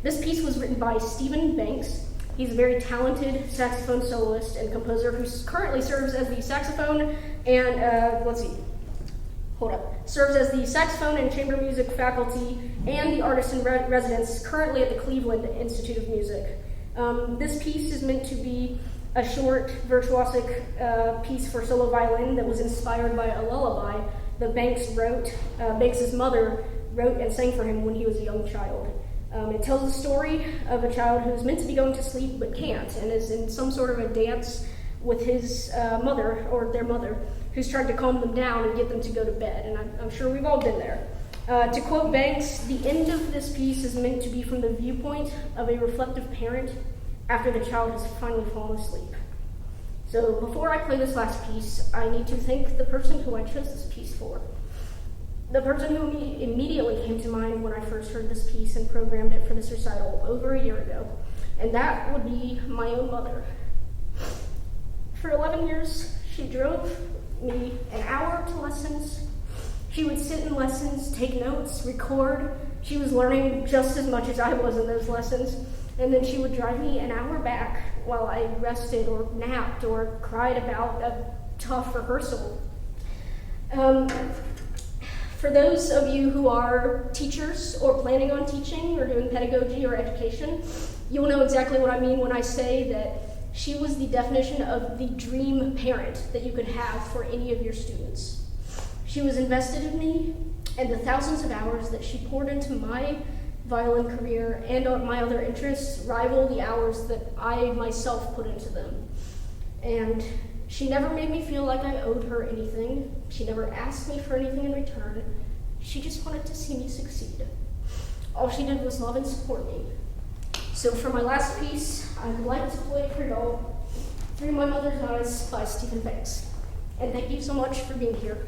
This piece was written by Stephen Banks. He's a very talented saxophone soloist and composer who currently serves as the saxophone and, serves as the saxophone and chamber music faculty and the artist in residence currently at the Cleveland Institute of Music. This piece is meant to be a short, virtuosic piece for solo violin that was inspired by a lullaby that Banks's mother wrote and sang for him when he was a young child. It tells the story of a child who's meant to be going to sleep but can't, and is in some sort of a dance with his mother, or their mother, who's trying to calm them down and get them to go to bed, and I'm sure we've all been there. To quote Banks, the end of this piece is meant to be from the viewpoint of a reflective parent after the child has finally fallen asleep. So before I play this last piece, I need to thank the person who I chose this piece for. The person who immediately came to mind when I first heard this piece and programmed it for this recital over a year ago, and that would be my own mother. For 11 years, she drove me an hour to lessons. She would sit in lessons, take notes, record. She was learning just as much as I was in those lessons, and then she would drive me an hour back while I rested or napped or cried about a tough rehearsal. For those of you who are teachers or planning on teaching or doing pedagogy or education, you'll know exactly what I mean when I say that she was the definition of the dream parent that you could have for any of your students. She was invested in me, and the thousands of hours that she poured into my violin career and my other interests rival the hours that I myself put into them. And she never made me feel like I owed her anything. She never asked me for anything in return. She just wanted to see me succeed. All she did was love and support me. So for my last piece, I would like to play for y'all Through My Mother's Eyes by Stephen Banks. And thank you so much for being here.